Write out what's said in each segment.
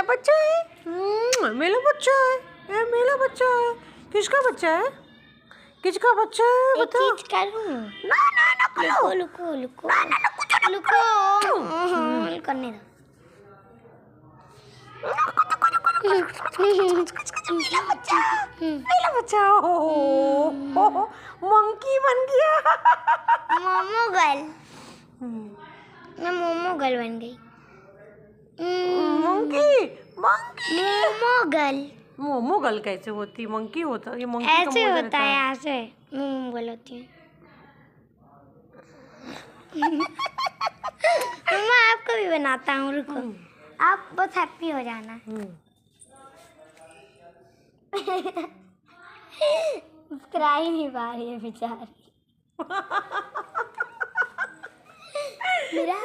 मेरा बच्चा है, मेरा बच्चा है, ये मेरा बच्चा है। किसका बच्चा है? किसका बच्चा है बता। ना ना ना करो। लुको लुको ना ना ना कुछ ना लुको करने दो। मेरा बच्चा, मेरा बच्चा। हो मंकी बन गया। मोमो गर्ल, मैं मोमो गर्ल बन गई। Monkey monkey momo girl momo girl कैसे होती? मंकी होता, ये मंकी का ऐसे मोजा होता रहता है, ऐसे मोमो गर्ल होती है। मैं आपको भी बनाता हूँ, रुको। आप बस हैप्पी हो जाना। मुस्कुरा ही नहीं पा रही है बेचारी। मेरा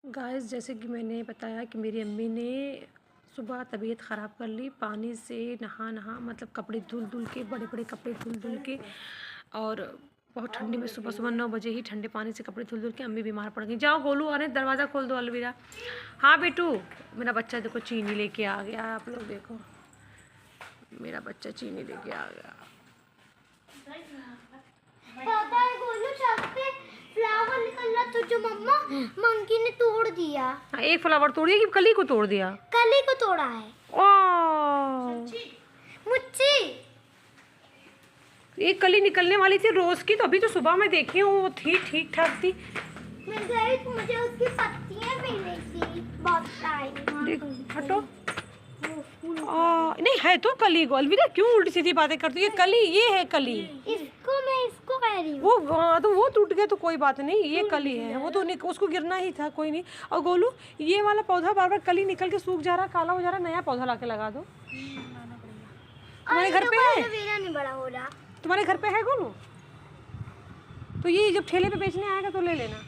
गाइस, जैसे कि मैंने बताया कि मेरी अम्मी ने सुबह तबीयत ख़राब कर ली, पानी से नहा मतलब कपड़े धुल के, बड़े बड़े कपड़े धुल के, और बहुत ठंडी में सुबह सुबह 9 बजे ही ठंडे पानी से कपड़े धुल के अम्मी बीमार पड़ गई। जाओ गोलू, अरे दरवाज़ा खोल दो अलवीरा। हाँ बेटू, मेरा बच्चा देखो चीनी लेके आ गया। आप लोग देखो, मेरा बच्चा चीनी लेके आ गया। पापा गोलू छत पे फ्लावर निकल रहा तो जो मम्मा मंकी ने तोड़ दिया। एक फ्लावर तोड़ दिया कि कली को तोड़ दिया? कली को तोड़ा है। मुच्ची एक कली निकलने वाली थी रोज की, तो अभी तो सुबह में देखी हूँ वो थी ठीक ठाक थी। मैं गई तो मुझे उसकी पत्तियां मिली थी बहुत सारी। हटो। नहीं है तो कली। अलविदा क्यों उल्टी सीधी बातें करती है? कली ये है कली। इसको कह रही हूँ। तो वो टूट गया तो कोई बात नहीं, ये कली है। वो तो उसको गिरना ही था, कोई नहीं। और गोलू, ये वाला पौधा बार बार कली निकल के सूख जा रहा, काला हो जा रहा, नया पौधा लाके लगा दो। तुम्हारे घर पे है? नहीं बड़ा हो रहा। तुम्हारे घर पे है गोलू? तो ये जब ठेले पे बेचने आएगा तो ले लेना,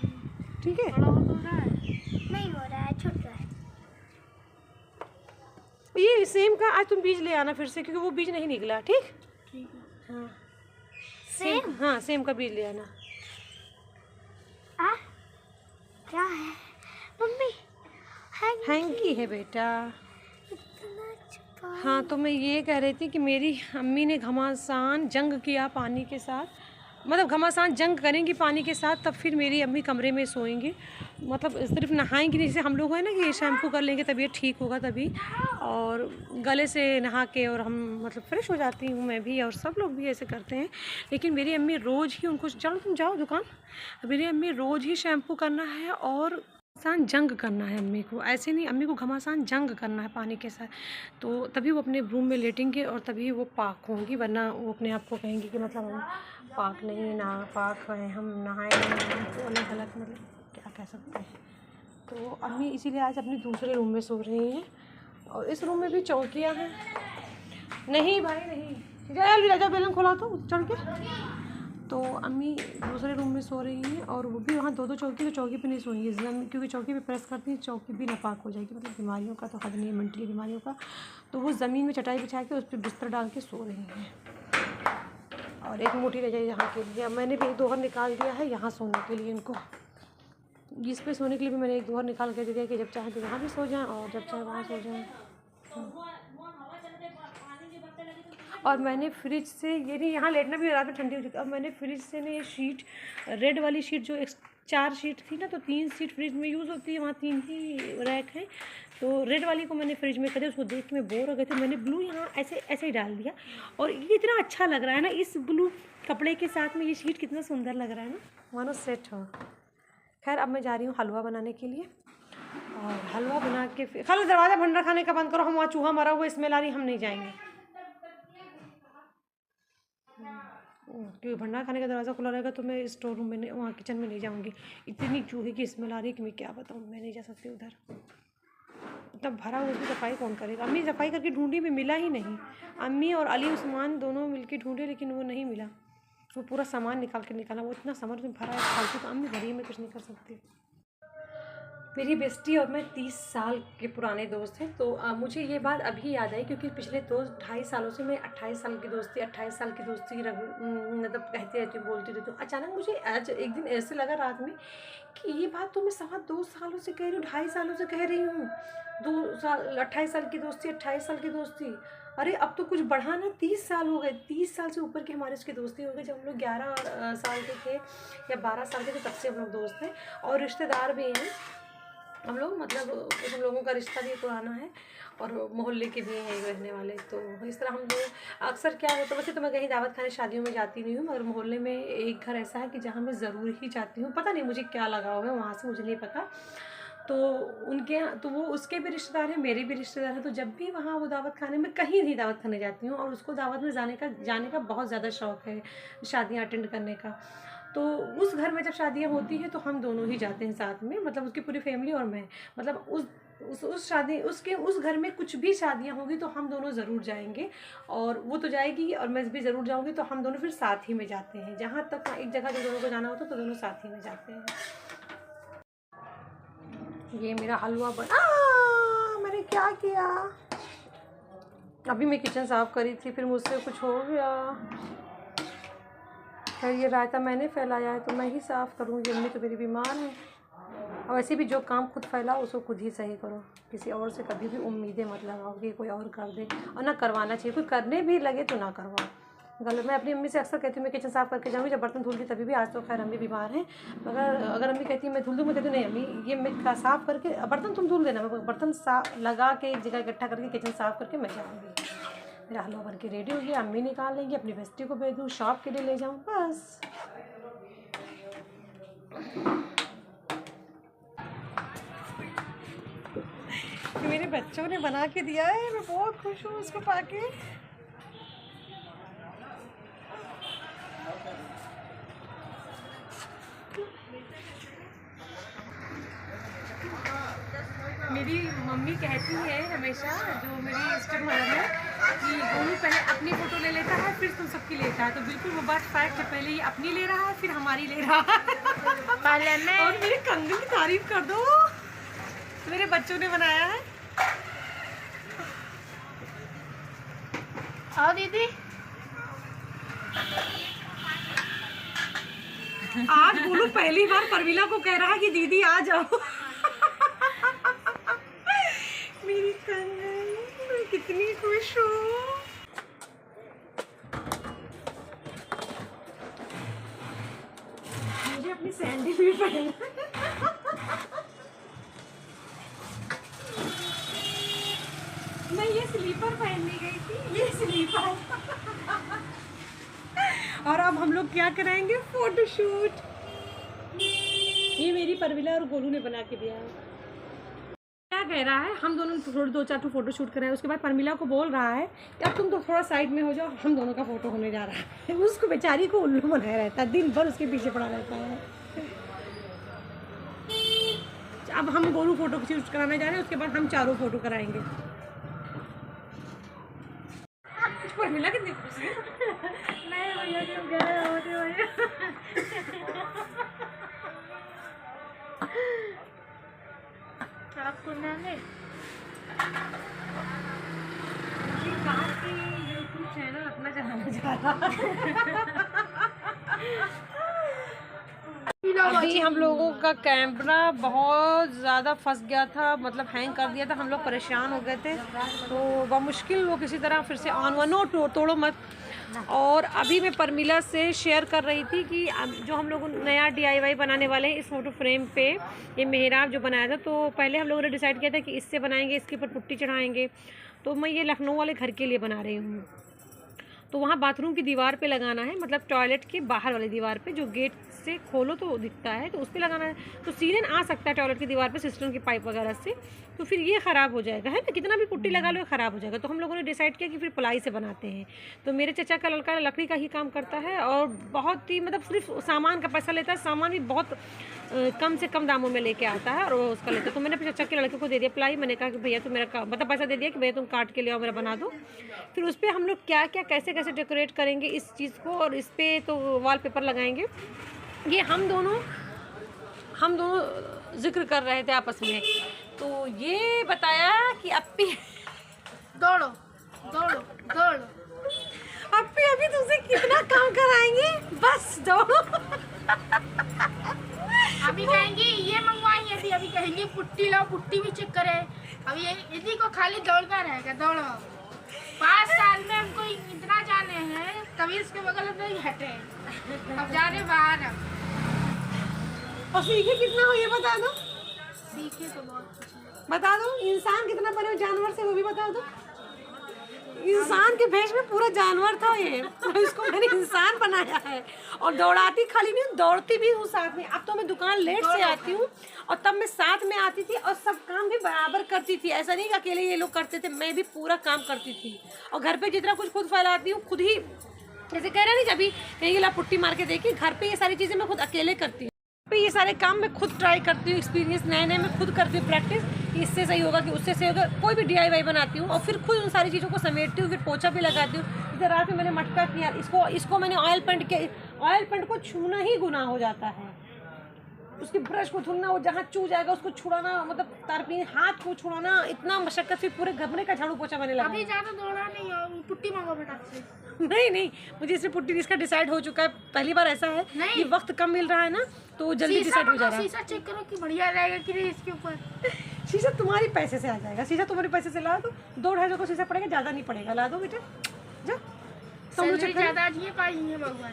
ठीक है? नहीं हो रहा है, छोटा है। ये सेम का आज तुम बीज ले आना फिर से, क्योंकि वो बीज नहीं निकला। ठीक है? हाँ सेम? हाँ सेम का बीज ले आना। क्या है मम्मी? हैंकी है बेटा। हाँ, तो मैं ये कह रही थी कि मेरी अम्मी ने घमासान जंग किया पानी के साथ, मतलब घमासान जंग करेंगी पानी के साथ, तब फिर मेरी अम्मी कमरे में सोएंगी। मतलब सिर्फ नहाएंगी नहीं, जैसे हम लोग हैं ना कि शैम्पू कर लेंगे तबीयत ठीक होगा तभी, और गले से नहा के और हम मतलब फ्रेश हो जाती हूँ मैं भी, और सब लोग भी ऐसे करते हैं। लेकिन मेरी अम्मी रोज़ ही उनको, चलो तुम जाओ दुकान, मेरी अम्मी रोज़ ही शैम्पू करना है और घमासान जंग करना है अम्मी को। ऐसे नहीं, अम्मी को घमासान जंग करना है पानी के साथ, तो तभी वो अपने रूम में लेटेंगे और तभी वो पाक होंगी, वरना वो अपने आप को कहेंगी कि मतलब हम पाक नहीं, ना पाक हैं, हम नहाए नहीं, तो अलग अलग मतलब क्या कह सकते हैं। तो अम्मी इसीलिए आज अपने दूसरे रूम में सो रही हैं, और इस रूम में भी चौकियाँ हैं। नहीं भाई नहीं, जा बेलन खोला तो चढ़ के। तो अम्मी दूसरे रूम में सो रही हैं, और वो भी वहाँ दो चौकी, तो चौकी पे नहीं सोएंगी, क्योंकि चौकी पे प्रेस करती हैं, चौकी भी नापाक हो जाएगी, मतलब बीमारियों का तो हद नहीं है, मेंटली बीमारियों का। तो वो ज़मीन में चटाई बिछा के उस पर बिस्तर डाल के सो रही हैं, और एक मोटी रजाई यहाँ के लिए मैंने भी एक दोहर निकाल दिया है यहाँ सोने के लिए इनको। इस पे सोने के लिए भी मैंने एक दोहर निकाल के दे दिया कि जब चाहे तो यहाँ भी सो जाएँ और जब चाहे वहाँ सो जाएँ। और मैंने फ्रिज से, ये नहीं यहाँ लेटना भी रात में ठंडी हो जाती, अब मैंने फ्रिज से ना ये शीट, रेड वाली शीट जो 4 शीट थी ना, तो 3 शीट फ्रिज में यूज़ होती है, वहाँ 3 ही रैक है, तो रेड वाली को मैंने फ्रिज में कर दिया। उसको देख के मैं बोर हो गई थी, मैंने ब्लू यहाँ ऐसे ही डाल दिया, और ये इतना अच्छा लग रहा है ना इस ब्लू कपड़े के साथ में, ये शीट कितना सुंदर लग रहा है ना, मानो सेट हो। खैर अब मैं जा रही हूँ हलवा बनाने के लिए, और हलवा बना के फिर खाली दरवाज़ा भंडार खाने का बंद करो, हम वहाँ चूहा मरा हुआ स्मेल आ रही, हम नहीं जाएंगे, क्योंकि भंडार खाने का दरवाज़ा खुला रहेगा तो मैं स्टोर रूम में, वहाँ किचन में नहीं जाऊँगी। इतनी चूहे की स्मेल आ रही है कि मैं क्या बताऊँ, मैं नहीं जा सकती उधर, तब भरा हुआ, उसकी सफाई कौन करेगा। अम्मी सफाई करके ढूंढी भी मिला ही नहीं, अम्मी और अली उस्मान दोनों मिलके ढूंढे लेकिन वो नहीं मिला, वो पूरा सामान निकाला, वो इतना सामान उसमें भरा है फालतू का, अम्मी भरी, मैं कुछ नहीं कर सकती। मेरी बेस्टी और मैं 30 साल के पुराने दोस्त हैं। तो मुझे ये बात अभी याद आई क्योंकि पिछले 2-2.5 सालों से मैं 28 साल की दोस्ती 28 साल की दोस्ती मतलब कहती रहती हूँ, बोलती रहती हूँ। अचानक मुझे आज एक दिन ऐसे लगा रात में कि ये बात तो मैं 2.25 सालों से कह रही हूँ, 2.5 सालों से कह रही हूँ। 2 साल 28 साल की दोस्ती, 28 साल की दोस्ती, अरे अब तो कुछ बढ़ा ना, 30 साल हो गए। 30 साल से ऊपर की हमारी उसकी दोस्ती हो गई। जब हम लोग 11 साल के थे या 12 साल के थे तब से हम लोग दोस्त हैं और रिश्तेदार भी हैं हम लोग। मतलब हम लोगों का रिश्ता भी पुराना है और मोहल्ले के भी हैं रहने वाले। तो इस तरह हम लोग अक्सर क्या होता है, वैसे तो मैं कहीं दावत खाने शादियों में जाती नहीं हूँ, मगर मोहल्ले में एक घर ऐसा है कि जहाँ मैं ज़रूर ही जाती हूँ। पता नहीं मुझे क्या लगाव है वहाँ से, मुझे नहीं पता। तो उनके यहाँ तो वो उसके भी रिश्तेदार हैं, मेरे भी रिश्तेदार हैं। तो जब भी वहाँ वो दावत खाने में कहीं भी दावत खाने जाती हूँ और उसको दावत में जाने का बहुत ज़्यादा शौक़ है, शादियाँ अटेंड करने का। तो उस घर में जब शादियाँ होती हैं तो हम दोनों ही जाते हैं साथ में, मतलब उसकी पूरी फैमिली और मैं। मतलब उस शादी उसके उस घर में कुछ भी शादियाँ होंगी तो हम दोनों ज़रूर जाएंगे और वो तो जाएगी और मैं भी ज़रूर जाऊँगी। तो हम दोनों फिर साथ ही में जाते हैं, जहाँ तक एक जगह जो दोनों को जाना होता है तो दोनों साथ ही में जाते हैं। ये मेरा हलवा बना, मैंने क्या किया, अभी मैं किचन साफ़ करी थी फिर मुझसे कुछ हो गया। खैर ये रायता मैंने फैलाया है तो मैं ही साफ़ करूँगी, अम्मी तो मेरी बीमार है। और वैसे भी जो काम खुद फैलाओ उसको खुद ही सही करो, किसी और से कभी भी उम्मीदें मत लगाओ कि कोई और कर दे, और ना करवाना चाहिए। कोई करने भी लगे तो ना करवाओ, गलत। मैं अपनी अम्मी से अक्सर कहती हूँ मैं किचन साफ़ करके जाऊँगी, जब बर्तन धुलती तभी भी। आज तो खैर अम्मी बीमार हैं, मगर अगर अम्मी कहती है मैं धुल दूँ, मैं कहती हूँ नहीं अम्मी ये मैं साफ़ करके बर्तन तुम धुल देना, मैं बर्तन लगा के एक जगह इकट्ठा करके किचन साफ़ करके मैं जाऊँगी। मेरा हलवा बन के रेडी हो गया, अम्मी निकाल लेंगी, अपनी बेस्टी को भेज दूँ, शॉप के लिए ले जाऊँ, बस। मेरे बच्चों ने बना के दिया है, मैं बहुत खुश हूँ उसको पाके। मेरी मम्मी कहती है हमेशा, जो मेरी स्टेप मदर है, कि गोलू पहले अपनी फ़ोटो ले लेता है फिर तुम सबकी लेता है। तो बिल्कुल वो बात फैक्ट है, पहले ये अपनी ले रहा है फिर हमारी ले रहा है। पहले मैं और मेरे कंगन की तारीफ कर दो, मेरे बच्चों ने बनाया है। आओ दीदी, आज गोलू पहली बार परमिला को कह रहा है कि दीदी आ जाओ। मेरी कंगन, मैं कितनी खुश हूँ। मुझे अपनी सैंडल भी पहनना। मैं ये स्लीपर पहनने गई थी, ये स्लीपर। और अब हम लोग क्या कराएंगे, फोटोशूट। ये मेरी परमिला और गोलू ने बना के दिया है। क्या कह रहा है, हम दोनों थोड़ी 2-4 फोटो शूट कराए। उसके बाद परमिला को बोल रहा है कि अब तुम तो थोड़ा साइड में हो जाओ, हम दोनों का फोटो होने जा रहा है। उसको बेचारी को उल्लू बनाया रहता है, दिन भर उसके पीछे पड़ा रहता है। अब हम गोलू फोटो शूट कराने जा रहे हैं, उसके बाद हम चारों फोटो कराएंगे। परमिला कितनी खुशी है। नहीं भैया क्यों कह रहे हो भैया। आपको ना है कहा कि यूट्यूब चैनल अपना चलाना चाह रहा। अभी हम लोगों का कैमरा बहुत ज़्यादा फंस गया था, मतलब हैंग कर दिया था, हम लोग परेशान हो गए थे। तो बमुश्किल वो किसी तरह फिर से ऑन हुआ। नो तोड़ो मत। और अभी मैं परमिला से शेयर कर रही थी कि जो हम लोग नया DIY बनाने वाले हैं इस फोटो फ्रेम पे, ये मेहराब जो बनाया था, तो पहले हम लोगों ने डिसाइड किया था कि इससे बनाएंगे, इसके ऊपर पुट्टी चढ़ाएंगे। तो मैं ये लखनऊ वाले घर के लिए बना रही हूँ। तो वहाँ बाथरूम की दीवार पे लगाना है, मतलब टॉयलेट के बाहर वाली दीवार पे, जो गेट से खोलो तो दिखता है, तो उस पर लगाना है। तो सीलन आ सकता है टॉयलेट की दीवार पे सिस्टम की पाइप वगैरह से, तो फिर ये ख़राब हो जाएगा, है ना, कितना भी पुट्टी लगा लो ख़राब हो जाएगा। तो हम लोगों ने डिसाइड किया कि फिर प्लाई से बनाते हैं। तो मेरे चचा का लड़का लकड़ी का ही काम करता है और बहुत ही मतलब सिर्फ सामान का पैसा लेता है, सामान भी बहुत कम से कम दामों में लेके आता है और वो उसका लेता है। तो मैंने अपने चचा के लड़के को दे दिया प्लाई। मैंने कहा कि भैया तुम मेरा मतलब पैसा दे दिया कि भैया तुम काट के ले आओ, मेरा बना दो। फिर उस पर हम लोग क्या क्या कैसे कैसे डेकोरेट करेंगे इस चीज़ को, और इस पर तो वॉलपेपर लगाएंगे। ये हम हम दोनों जिक्र कर रहे थे आपस में, तो ये बताया कि अप्पी दौड़ो दौड़ो दौड़ो, अप्पी अभी तुमसे कितना काम कराएंगे, बस दौड़ो। अभी कहेंगे ये मंगवाएंगे, अभी कहेंगे पुट्टी लाओ, पुट्टी भी चेक करे। अभी इसी को खाली दौड़ना रहेगा, दौड़ो। 5 साल में हमको इतना जाने हैं, कभी इसके बगल में नहीं हटे, अब जाने बाहर। और सीखे कितना हो ये बता दो, सीखे तो बहुत कुछ है। बता दो। इंसान कितना बने हो जानवर से, वो भी बता दो। इंसान के भेष में पूरा जानवर था ये, तो इसको मैंने इंसान बनाया है। और दौड़ाती खाली नहीं, दौड़ती भी हूँ साथ में। अब तो मैं दुकान लेट से आती हूँ, और तब मैं साथ में आती थी और सब काम भी बराबर करती थी। ऐसा नहीं कि अकेले ये लोग करते थे, मैं भी पूरा काम करती थी। और घर पे जितना कुछ खुद फैलाती हूँ, खुद ही, जैसे कह रहे नहीं, जब भी कहीं ला पुट्टी मार के देखी, घर पे ये सारी चीज़ें मैं खुद अकेले करती हूँ। ये सारे काम मैं खुद ट्राई करती हूँ, एक्सपीरियंस नए नए मैं खुद करती हूँ, प्रैक्टिस कि इससे सही होगा कि उससे सही होगा। कोई भी DIY बनाती हूँ और फिर खुद उन सारी चीज़ों को समेटती हूँ, फिर पोछा भी लगाती हूँ। इधर रात में मैंने मटका किया, इसको मैंने ऑयल पेंट को छूना ही गुनाह हो जाता है। उसके ब्रश को धुलना, वो जहाँ चू जाएगा उसको छुड़ाना, मतलब तारपी हाथ को छुड़ाना, इतना मशक्कत, फिर पूरे घबरे का झाड़ू पोछा मैंने लगा। अभी ज़्यादा दौड़ा नहीं, पुट्टी मांगो बेटा से। नहीं, मुझे इसमें पुट्टी इसका डिसाइड हो चुका है। पहली बार ऐसा है कि वक्त कम मिल रहा है ना, तो जल्दी डिसाइड हो जा रहा है। शीशा चेक करो कि बढ़िया रहेगा कि नहीं इसके ऊपर। शीशा तुम्हारे पैसे से आ जाएगा, शीशा तुम्हारे पैसे से ला दो। 2-2.5 को शीशा पड़ेगा, ज़्यादा नहीं पड़ेगा। ला दो बेटे, जा। सैलरी ज़्यादा नहीं पाएंगे भगवान।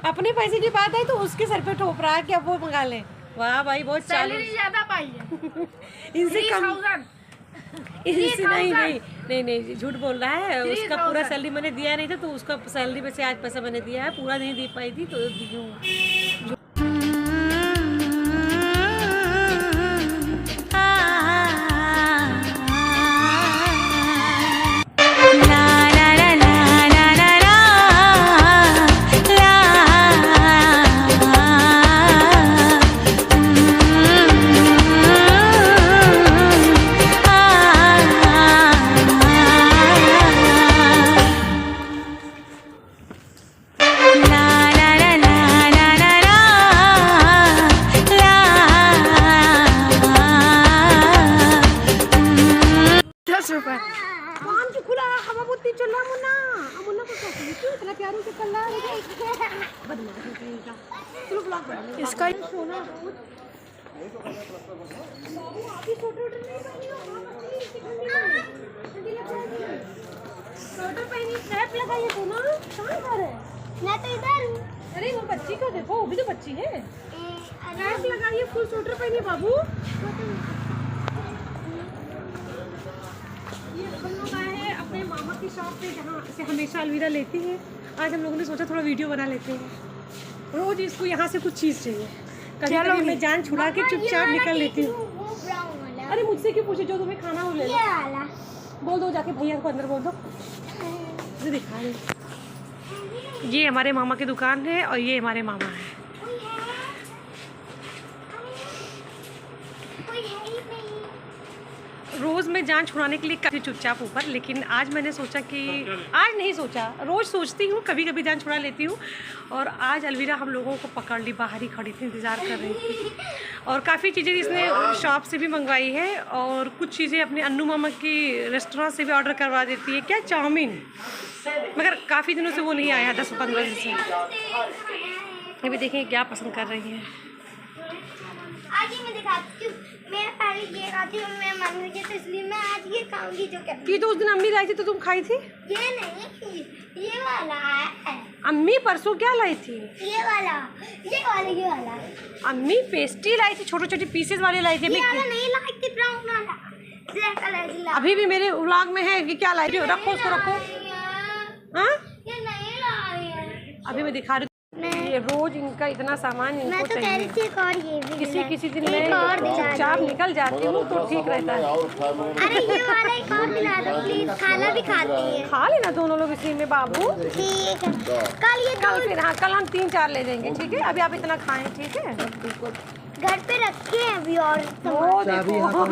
अपने पैसे की बात है तो उसके सर पे ठोप रहा है कि अब वो मंगा ले। वाह भाई, बहुत सैलरी ज़्यादा पाई है। इनसे कम, इनसे नहीं, झूठ बोल रहा है। उसका पूरा सैलरी मैंने दिया नहीं था, तो उसका सैलरी में से आज पैसा मैंने दिया है, पूरा नहीं दे पाई थी तो दी हूँ। इसका सोना स्वेटर पहनी, स्ट्रैप लगाइए तो ना। कहाँ घर है? मैं तो इधर हूँ। अरे वो बच्ची को देखो, वो भी तो बच्ची है। स्ट्रैप लगाइए, फुल स्वेटर पहनिए बाबू। ये हम लोग आए हैं अपने मामा की शॉप पे, जहाँ से हमेशा अलविदा लेती है। आज हम लोगों ने सोचा थोड़ा वीडियो बना लेते हैं। रोज इसको यहाँ से कुछ चीज़ चाहिए, कभी मैं जान छुड़ा के चुपचाप निकल लेती हूँ। अरे मुझसे क्यों पूछे, जो तुम्हें खाना हो ले लो। बोल दो जाके, भैया को अंदर बोल दो। मुझे दिखा रहे, ये हमारे मामा की दुकान है और ये हमारे मामा है। रोज़ मैं जान छुड़ाने के लिए काफ़ी चुपचाप ऊपर, लेकिन आज मैंने सोचा कि आज नहीं सोचा, रोज़ सोचती हूँ, कभी कभी जान छुड़ा लेती हूँ। और आज अलविदा हम लोगों को पकड़ ली, बाहर ही खड़ी थी, इंतज़ार कर रही थी। और काफ़ी चीज़ें इसने शॉप से भी मंगवाई है, और कुछ चीज़ें अपने अन्नू मामा की रेस्टोरेंट से भी ऑर्डर करवा देती है। क्या, चाउमीन, मगर काफ़ी दिनों से वो नहीं आया, 10-15 दिन से। अभी देखें क्या पसंद कर रही है। आज ही मैं दिखाती हूँ। मैं पहले ये खाती हूँ, मैं मन में तो इसलिए मैं आज ये खाऊंगी जो कहती। कि तो उस दिन अम्मी लाई थी तो तुम खाई थी। ये नहीं, ये वाला है। अम्मी परसों क्या लाई थी? ये वाला। अम्मी पेस्ट्री लाई थी, छोटे छोटे पीसेस वाले लाई थी। ये वाला नहीं लाई थी, ब्राउन वाला, ब्लैक कलर की लाई। अभी भी मेरे व्लॉग में है कि क्या लाई थी, रखो उसको, रखो। हाँ, ये नहीं लाई है। अभी मैं दिखा रही हूँ। ये रोज इनका इतना सामान इनको तो चाहिए। किसी दिन मैं चुपचाप निकल जाती हूँ तो ठीक रहता है। अरे ये वाला एक और दिला दो प्लीज, खाना भी खाती है। खा लेना दोनों लोग इसी में बाबू। ठीक है, कल फिर हाँ, कल हम 3-4 ले देंगे, ठीक है? अभी आप इतना खाएं, ठीक है? बिल्कुल घर पे रखे हैं अभी, और देखो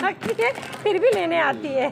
रखी है, फिर भी लेने आती है।